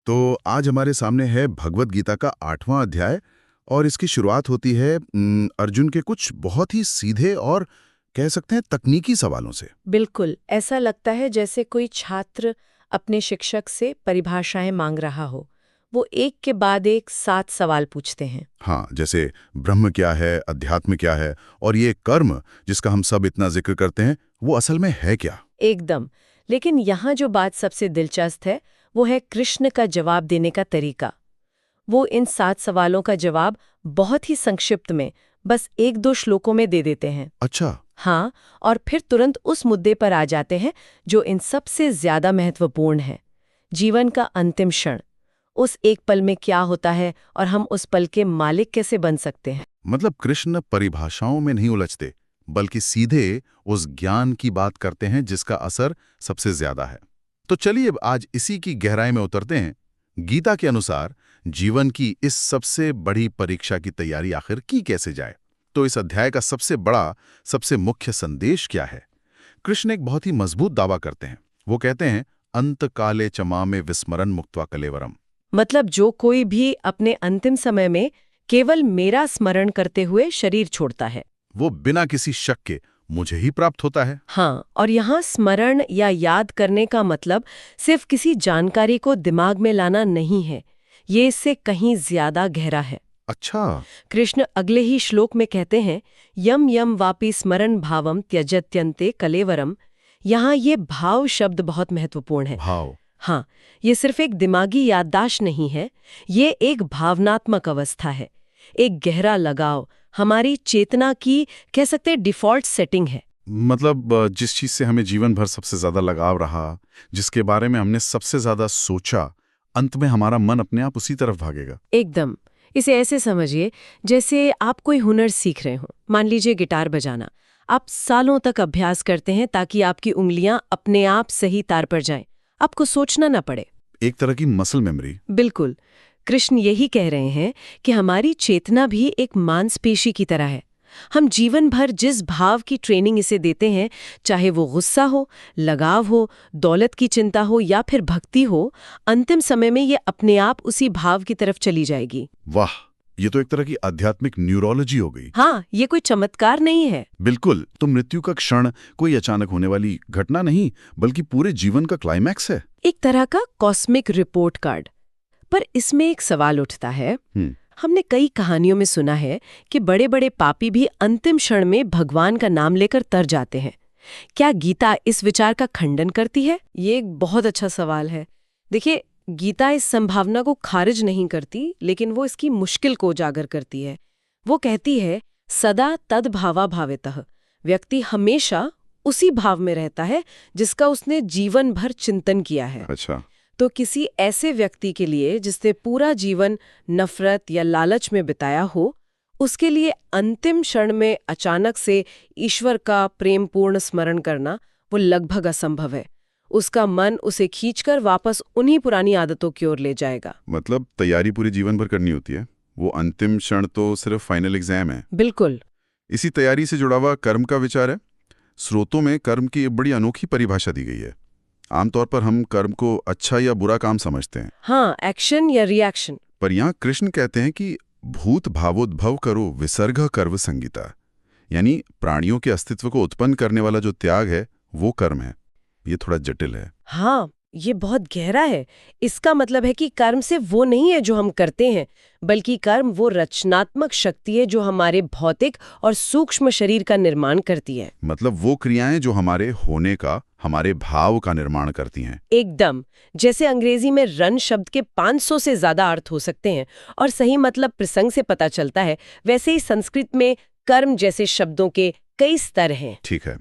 तो आज हमारे सामने है भगवत गीता का 8वां अध्याय और इसकी शुरुआत होती है अर्जुन के कुछ बहुत ही सीधे और कह सकते हैं तकनीकी सवालों से। बिल्कुल, ऐसा लगता है जैसे कोई छात्र अपने शिक्षक से परिभाषाएं मांग रहा हो। वो एक के बाद एक 7 सवाल पूछते हैं। हाँ, जैसे ब्रह्म क्या है, अध्यात्म क्या है और ये कर्म जिसका हम सब इतना जिक्र करते हैं वो असल में है क्या। एकदम। लेकिन यहाँ जो बात सबसे दिलचस्प है वो है कृष्ण का जवाब देने का तरीका। वो इन 7 सवालों का जवाब बहुत ही संक्षिप्त में, बस 1-2 श्लोकों में दे देते हैं। अच्छा। हाँ, और फिर तुरंत उस मुद्दे पर आ जाते हैं जो इन सबसे ज्यादा महत्वपूर्ण है, जीवन का अंतिम क्षण। उस एक पल में क्या होता है और हम उस पल के मालिक कैसे बन सकते हैं। मतलब कृष्ण परिभाषाओं में नहीं उलझते बल्कि सीधे उस ज्ञान की बात करते हैं जिसका असर सबसे ज्यादा है। तो चलिए अब आज इसी की गहराई में उतरते हैं। गीता के अनुसार जीवन की इस सबसे बड़ी परीक्षा की तैयारी आखिर की कैसे जाए। तो इस अध्याय का सबसे बड़ा, सबसे मुख्य संदेश क्या है। कृष्ण एक बहुत ही मजबूत दावा करते हैं। वो कहते हैं अंत काले चमा में विस्मरण मुक्त्वा कलेवरम। मतलब जो कोई भी अपने अंतिम समय में केवल मेरा स्मरण करते हुए शरीर छोड़ता है, वो बिना किसी शक के मुझे ही प्राप्त होता है। हाँ, और यहाँ स्मरण या याद करने का मतलब सिर्फ किसी जानकारी को दिमाग में लाना नहीं है। ये इससे कहीं ज्यादा गहरा है। अच्छा। कृष्ण अगले ही श्लोक में कहते हैं यम यम वापि स्मरण भावम त्यजत्यन्ते कलेवरम। यहाँ ये भाव शब्द बहुत महत्वपूर्ण है। भाव। हाँ, ये सिर्फ एक दिमागी याददाश्त नहीं है, ये एक भावनात्मक अवस्था है, एक गहरा लगाव, हमारी चेतना की कह सकते हैं डिफॉल्ट सेटिंग है। मतलब जिस चीज से हमें जीवन भर सबसे ज्यादा लगाव रहा, जिसके बारे में हमने सबसे ज्यादा सोचा, अंत में हमारा मन अपने आप उसी तरफ भागेगा। एकदम। इसे ऐसे समझिए जैसे आप कोई हुनर सीख रहे हो, मान लीजिए गिटार बजाना। आप सालों तक अभ्यास करते हैं ताकि आपकी उंगलियां अपने आप सही तार पर जाएं, आपको सोचना ना पड़े। एक तरह की मसल मेमोरी। बिल्कुल। कृष्ण यही कह रहे हैं कि हमारी चेतना भी एक मांसपेशी की तरह है। हम जीवन भर जिस भाव की ट्रेनिंग इसे देते हैं, चाहे वो गुस्सा हो, लगाव हो, दौलत की चिंता हो या फिर भक्ति हो, अंतिम समय में ये अपने आप उसी भाव की तरफ चली जाएगी। वाह, ये तो एक तरह की आध्यात्मिक न्यूरोलॉजी हो गई। हाँ, ये कोई चमत्कार नहीं है। बिल्कुल। तो मृत्यु का क्षण कोई अचानक होने वाली घटना नहीं, बल्कि पूरे जीवन का क्लाइमैक्स है। एक तरह का कॉस्मिक रिपोर्ट कार्ड। पर इसमें एक सवाल उठता है। हमने कई कहानियों में सुना है कि बड़े बड़े पापी भी अंतिम क्षण में भगवान का नाम लेकर तर जाते हैं। क्या गीता इस विचार का खंडन करती है? ये एक बहुत अच्छा सवाल है। देखिए, गीता इस संभावना को खारिज नहीं करती, लेकिन वो इसकी मुश्किल को उजागर करती है। वो कहती है सदा तद्भावा भावेतः। व्यक्ति हमेशा उसी भाव में रहता है जिसका उसने जीवन भर चिंतन किया है। अच्छा। तो किसी ऐसे व्यक्ति के लिए जिसने पूरा जीवन नफरत या लालच में बिताया हो, उसके लिए अंतिम क्षण में अचानक से ईश्वर का प्रेमपूर्ण स्मरण करना वो लगभग असंभव है। उसका मन उसे खींचकर वापस उन्हीं पुरानी आदतों की ओर ले जाएगा। मतलब तैयारी पूरी जीवन भर करनी होती है, वो अंतिम क्षण तो सिर्फ फाइनल एग्जाम है। बिल्कुल। इसी तैयारी से जुड़ा हुआ कर्म का विचार है। स्रोतों में कर्म की बड़ी अनोखी परिभाषा दी गई है। आमतौर पर हम कर्म को अच्छा या बुरा काम समझते हैं। हाँ, एक्शन या रिएक्शन। पर यहाँ कृष्ण कहते हैं कि भूत भावोद्भव करो विसर्ग कर्व संगीता, यानी प्राणियों के अस्तित्व को उत्पन्न करने वाला जो त्याग है वो कर्म है। ये थोड़ा जटिल है। हाँ, ये बहुत गहरा है। इसका मतलब है कि कर्म सिर्फ वो नहीं है जो हम करते हैं, बल्कि कर्म वो रचनात्मक शक्ति है जो हमारे भौतिक और सूक्ष्म शरीर का निर्माण करती है। मतलब वो क्रियाएं जो हमारे होने का, हमारे भाव का निर्माण करती हैं। एकदम। जैसे अंग्रेजी में रन शब्द के 500 से ज्यादा अर्थ हो सकते हैं और सही मतलब प्रसंग से पता चलता है, वैसे ही संस्कृत में कर्म जैसे शब्दों के कई स्तर हैं। ठीक है।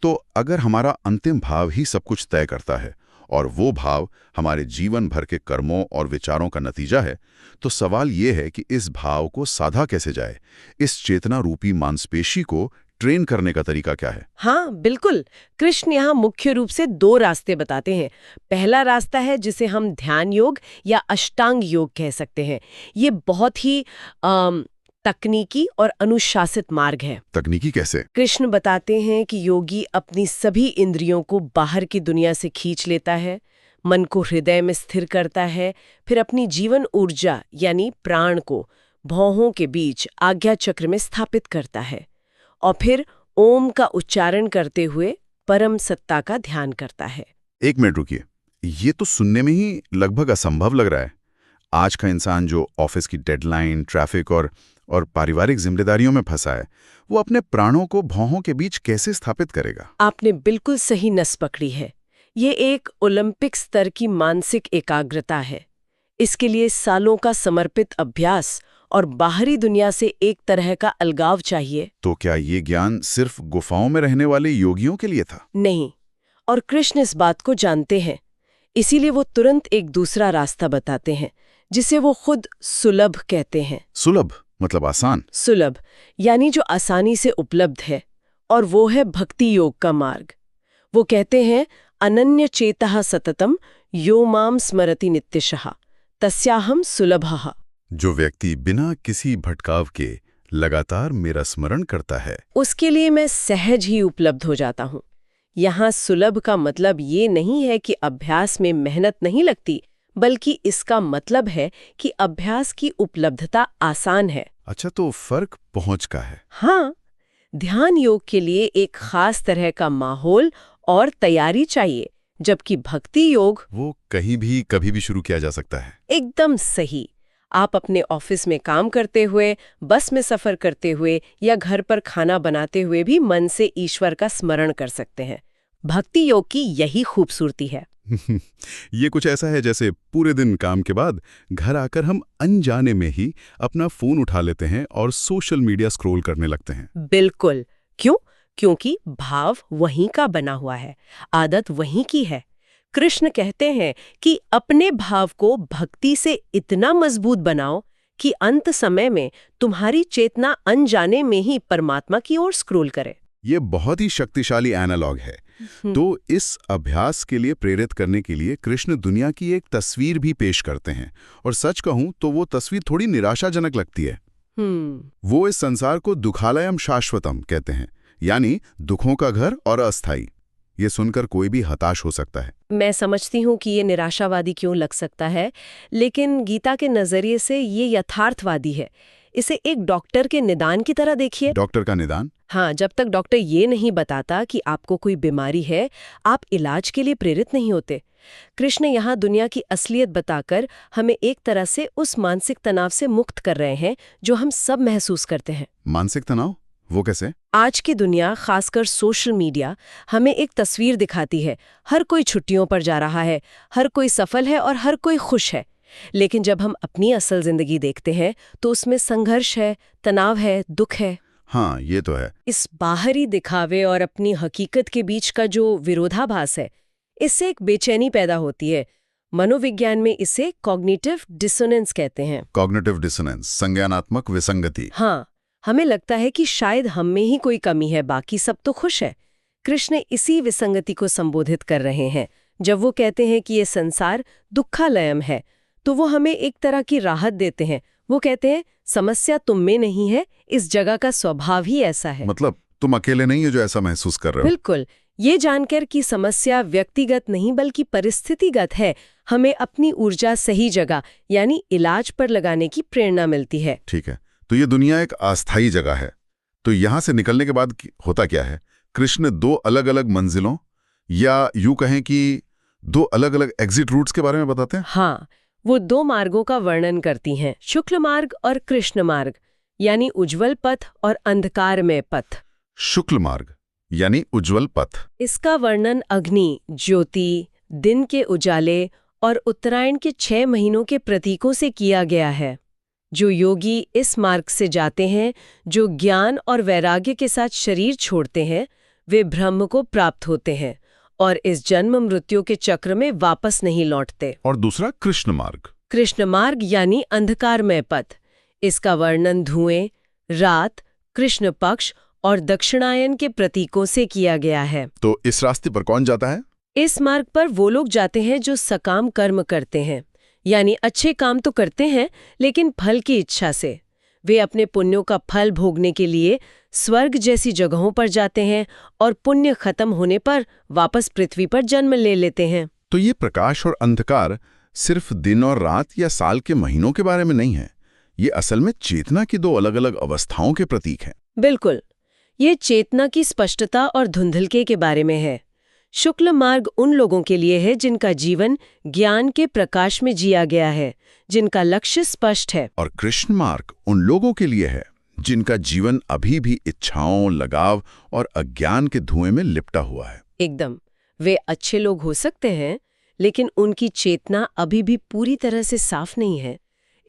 तो अगर हमारा अंतिम भाव ही सब कुछ तय करता है और वो भाव हमारे जीवन भर के कर्मों और विचारों का नतीजा है, तो सवाल ये है कि इस भाव को साधा कैसे जाए। इस चेतना रूपी मांसपेशी को ट्रेन करने का तरीका क्या है? हाँ, बिल्कुल। कृष्ण यहाँ मुख्य रूप से 2 रास्ते बताते हैं। पहला रास्ता है जिसे हम ध्यान योग या अष्टांग योग कह सकते हैं। ये बहुत ही तकनीकी और अनुशासित मार्ग है। तकनीकी कैसे? कृष्ण बताते हैं कि योगी अपनी सभी इंद्रियों को बाहर की दुनिया से खींच लेता है, मन को हृदय में स्थिर करता है, फिर अपनी जीवन ऊर्जा यानी प्राण को भौहों के बीच आज्ञा चक्र में स्थापित करता है और फिर ओम का उच्चारण करते हुए परम सत्ता का ध्यान करता है। एक मिनट रुकिए, ये तो सुनने में ही लगभग असंभव लग रहा है। आज का इंसान जो ऑफिस की डेडलाइन, ट्रैफिक और पारिवारिक जिम्मेदारियों में फंसा है, वो अपने प्राणों को भौहों के बीच कैसे स्थापित करेगा? आपने बिल्कुल सही नस पकड़ी है। ये एक ओलंपिक स्तर की मानसिक एकाग्रता है। इसके लिए सालों का समर्पित अभ्यास और बाहरी दुनिया से एक तरह का अलगाव चाहिए। तो क्या ये ज्ञान सिर्फ गुफाओं में रहने वाले योगियों के लिए था? नहीं, और कृष्ण इस बात को जानते हैं। इसीलिए वो तुरंत एक दूसरा रास्ता बताते हैं, जिसे वो खुद सुलभ कहते हैं। सुलभ मतलब आसान? सुलभ यानी जो आसानी से उपलब्ध है, और वो है भक्ति योग का मार्ग। वो कहते हैं, अनन्य चेतः सततम यो माम स्मरति नित्यशः तस्याहम सुलभः। जो व्यक्ति बिना किसी भटकाव के लगातार मेरा स्मरण करता है, उसके लिए मैं सहज ही उपलब्ध हो जाता हूँ। यहाँ सुलभ का मतलब ये नहीं है कि अभ्यास में मेहनत नहीं लगती, बल्कि इसका मतलब है कि अभ्यास की उपलब्धता आसान है। अच्छा, तो फर्क पहुंच का है? हाँ, ध्यान योग के लिए एक खास तरह का माहौल और तैयारी चाहिए, जबकि भक्ति योग वो कहीं भी कभी भी शुरू किया जा सकता है। एकदम सही। आप अपने ऑफिस में काम करते हुए, बस में सफर करते हुए या घर पर खाना बनाते हुए भी मन से ईश्वर का स्मरण कर सकते हैं। भक्ति योग की यही खूबसूरती है। ये कुछ ऐसा है जैसे पूरे दिन काम के बाद घर आकर हम अनजाने में ही अपना फोन उठा लेते हैं और सोशल मीडिया स्क्रॉल करने लगते हैं। बिल्कुल। क्यों? क्योंकि भाव वहीं का बना हुआ है, आदत वहीं की है। कृष्ण कहते हैं कि अपने भाव को भक्ति से इतना मजबूत बनाओ कि अंत समय में तुम्हारी चेतना अनजाने में ही परमात्मा की ओर स्क्रॉल करे। ये बहुत ही शक्तिशाली एनालॉग है। तो इस अभ्यास के लिए प्रेरित करने के लिए कृष्ण दुनिया की एक तस्वीर भी पेश करते हैं, और सच कहूं तो वो तस्वीर थोड़ी निराशाजनक लगती है। वो इस संसार को दुखालयम शाश्वतम कहते हैं, यानी दुखों का घर और अस्थाई। ये सुनकर कोई भी हताश हो सकता है। मैं समझती हूँ कि ये निराशावादी क्यों लग सकता है, लेकिन गीता के नजरिए से ये यथार्थवादी है। इसे एक डॉक्टर के निदान की तरह देखिए। डॉक्टर का निदान? हाँ, जब तक डॉक्टर ये नहीं बताता कि आपको कोई बीमारी है, आप इलाज के लिए प्रेरित नहीं होते। कृष्ण यहाँ दुनिया की असलियत बताकर हमें एक तरह से उस मानसिक तनाव से मुक्त कर रहे हैं जो हम सब महसूस करते हैं। मानसिक तनाव? वो कैसे? आज की दुनिया, खासकर सोशल मीडिया, हमें एक तस्वीर दिखाती है। हर कोई छुट्टियों पर जा रहा है, हर कोई सफल है और हर कोई खुश है। लेकिन जब हम अपनी असल जिंदगी देखते हैं तो उसमें संघर्ष है, तनाव है, दुख है। हाँ, ये तो है। इस बाहरी दिखावे और अपनी हकीकत के बीच का जो विरोधाभास है, इससे एक बेचैनी पैदा होती है। मनोविज्ञान में इसे कॉग्निटिव डिसोनेंस कहते हैं। कॉग्निटिव डिसोनेंस, संज्ञानात्मक विसंगति। हाँ, हमें लगता है कि शायद हम में ही कोई कमी है, बाकी सब तो खुश है। कृष्ण इसी विसंगति को संबोधित कर रहे हैं। जब वो कहते हैं कि ये संसार दुखालयम है, तो वो हमें एक तरह की राहत देते हैं। वो कहते हैं, समस्या तुम में नहीं है, इस जगह का स्वभाव ही ऐसा है। मतलब तुम अकेले नहीं हो जो ऐसा महसूस कर रहे हो। बिल्कुल। ये जानकर कि समस्या व्यक्तिगत नहीं बल्कि परिस्थितिगत है, हमें अपनी ऊर्जा सही जगह यानी इलाज पर लगाने की प्रेरणा मिलती है। ठीक है, तो ये दुनिया एक अस्थायी जगह है। तो यहां से निकलने के बाद होता क्या है? कृष्ण दो अलग अलग मंजिलों, या यूं कहें कि दो अलग अलग एग्जिट रूट्स के बारे में बताते हैं। हाँ, वो दो मार्गों का वर्णन करती हैं, शुक्ल मार्ग और कृष्ण मार्ग, यानी उज्जवल पथ और अंधकारमय पथ। शुक्ल मार्ग यानी उज्जवल पथ। इसका वर्णन अग्नि, ज्योति, दिन के उजाले और उत्तरायण के 6 महीनों के प्रतीकों से किया गया है। जो योगी इस मार्ग से जाते हैं, जो ज्ञान और वैराग्य के साथ शरीर छोड़ते हैं, वे ब्रह्म को प्राप्त होते हैं और इस जन्म मृत्यु के चक्र में वापस नहीं लौटते। और दूसरा कृष्ण मार्ग। कृष्ण मार्ग यानी अंधकारमय पथ। इसका वर्णन धुएं, रात, कृष्ण पक्ष और दक्षिणायन के प्रतीकों से किया गया है। तो इस रास्ते पर कौन जाता है? इस मार्ग पर वो लोग जाते हैं जो सकाम कर्म करते हैं, यानी अच्छे काम तो करते हैं लेकिन फल की इच्छा से। वे अपने पुण्यों का फल भोगने के लिए स्वर्ग जैसी जगहों पर जाते हैं और पुण्य खत्म होने पर वापस पृथ्वी पर जन्म ले लेते हैं। तो ये प्रकाश और अंधकार सिर्फ दिन और रात या साल के महीनों के बारे में नहीं है, ये असल में चेतना की दो अलग-अलग अवस्थाओं के प्रतीक हैं। बिल्कुल, ये चेतना की स्पष्टता और धुंधलके के बारे में है। शुक्ल मार्ग उन लोगों के लिए है जिनका जीवन ज्ञान के प्रकाश में जिया गया है, जिनका लक्ष्य स्पष्ट है। और कृष्ण मार्ग उन लोगों के लिए है जिनका जीवन अभी भी इच्छाओं, लगाव और अज्ञान के धुएं में लिपटा हुआ है। एकदम, वे अच्छे लोग हो सकते हैं, लेकिन उनकी चेतना अभी भी पूरी तरह से साफ नहीं है,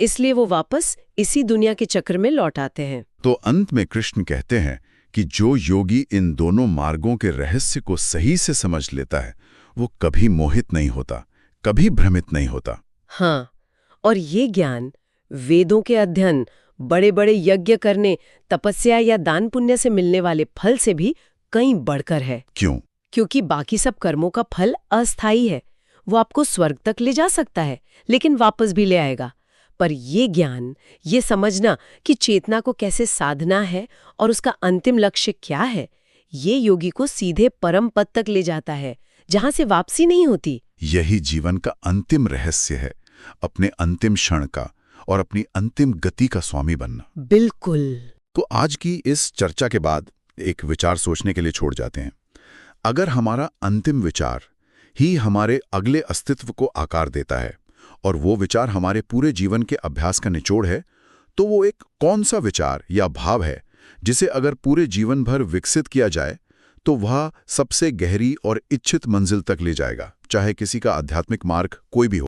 इसलिए वो वापस इसी दुनिया के चक्र में लौट आते हैं। तो अंत में कृष्ण कहते हैं कि जो योगी इन दोनों मार्गों के रहस्य को सही से समझ लेता है, वो कभी मोहित नहीं होता, कभी भ्रमित नहीं होता। हाँ, और ये ज्ञान वेदों के अध्ययन, बड़े बड़े यज्ञ करने, तपस्या या दान पुण्य से मिलने वाले फल से भी कहीं बढ़कर है। क्यों? क्योंकि बाकी सब कर्मों का फल अस्थायी है। वो आपको स्वर्ग तक ले जा सकता है, लेकिन वापस भी ले आएगा। पर ये ज्ञान, ये समझना कि चेतना को कैसे साधना है और उसका अंतिम लक्ष्य क्या है, ये योगी को सीधे परम पद तक ले जाता है, जहां से वापसी नहीं होती। यही जीवन का अंतिम रहस्य है, अपने अंतिम क्षण का और अपनी अंतिम गति का स्वामी बनना। बिल्कुल। तो आज की इस चर्चा के बाद एक विचार सोचने के लिए छोड़ जाते हैं। अगर हमारा अंतिम विचार ही हमारे अगले अस्तित्व को आकार देता है और वो विचार हमारे पूरे जीवन के अभ्यास का निचोड़ है, तो वो एक कौन सा विचार या भाव है जिसे अगर पूरे जीवन भर विकसित किया जाए तो वह सबसे गहरी और इच्छित मंजिल तक ले जाएगा, चाहे किसी का आध्यात्मिक मार्ग कोई भी हो।